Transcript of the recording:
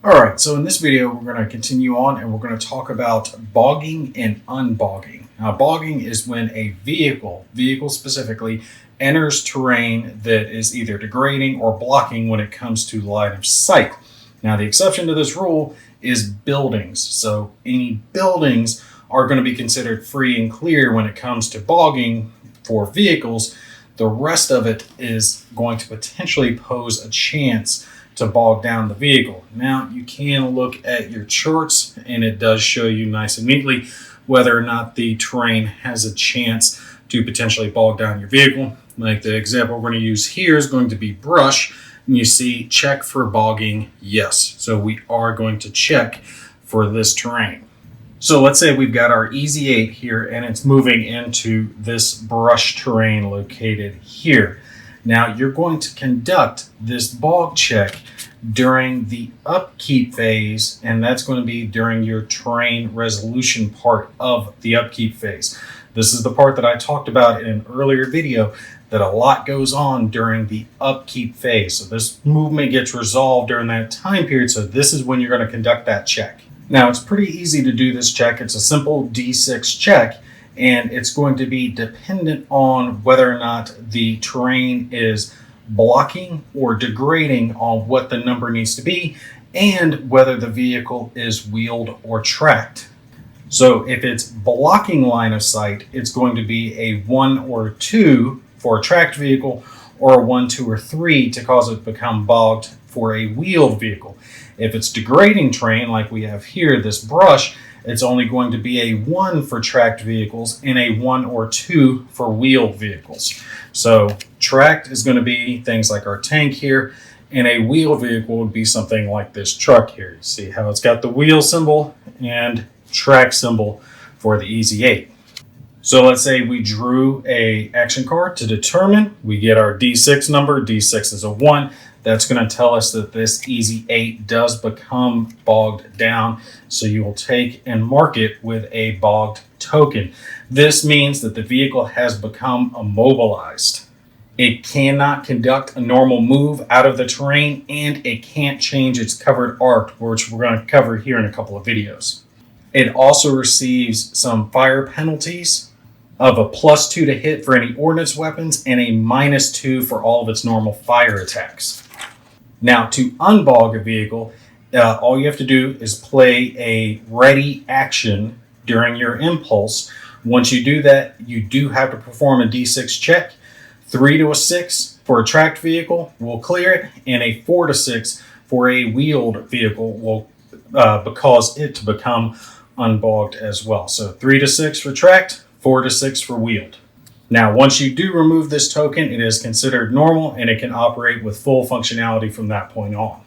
Alright, so in this video we're going to continue on and we're going to talk about bogging and unbogging. Now bogging is when a vehicle specifically, enters terrain that is either degrading or blocking when it comes to line of sight. Now the exception to this rule is buildings. So any buildings are going to be considered free and clear when it comes to bogging for vehicles. The rest of it is going to potentially pose a chance to bog down the vehicle. Now you can look at your charts and it does show you nice and neatly whether or not the terrain has a chance to potentially bog down your vehicle. Like the example we're going to use here is going to be brush, and you see check for bogging, yes. So we are going to check for this terrain. So let's say we've got our Easy 8 here and it's moving into this brush terrain located here. Now you're going to conduct this bog check during the upkeep phase, and that's going to be during your terrain resolution part of the upkeep phase. This is the part that I talked about in an earlier video, that a lot goes on during the upkeep phase. So this movement gets resolved during that time period, so this is when you're going to conduct that check. Now it's pretty easy to do this check. It's a simple D6 check, and it's going to be dependent on whether or not the terrain is blocking or degrading on what the number needs to be, and whether the vehicle is wheeled or tracked. So if it's blocking line of sight, it's going to be a 1 or 2 for a tracked vehicle, or a 1, 2, or 3 to cause it to become bogged for a wheeled vehicle. If it's degrading terrain, like we have here, this brush, it's only going to be a 1 for tracked vehicles and a 1 or 2 for wheeled vehicles. So tracked is going to be things like our tank here, and a wheeled vehicle would be something like this truck here. You see how it's got the wheel symbol and track symbol for the Easy 8. So let's say we drew a action card to determine. We get our D6 number. D6 is a 1. That's going to tell us that this Easy 8 does become bogged down. So you will take and mark it with a bogged token. This means that the vehicle has become immobilized. It cannot conduct a normal move out of the terrain, and it can't change its covered arc, which we're going to cover here in a couple of videos. It also receives some fire penalties of a +2 to hit for any ordnance weapons and a -2 for all of its normal fire attacks. Now, to unbog a vehicle, all you have to do is play a ready action during your impulse. Once you do that, you do have to perform a D6 check. 3 to a 6 for a tracked vehicle will clear it, and a 4 to 6 for a wheeled vehicle will cause it to become unbogged as well. So 3 to 6 for tracked, 4 to 6 for wheeled. Now, once you do remove this token, it is considered normal and it can operate with full functionality from that point on.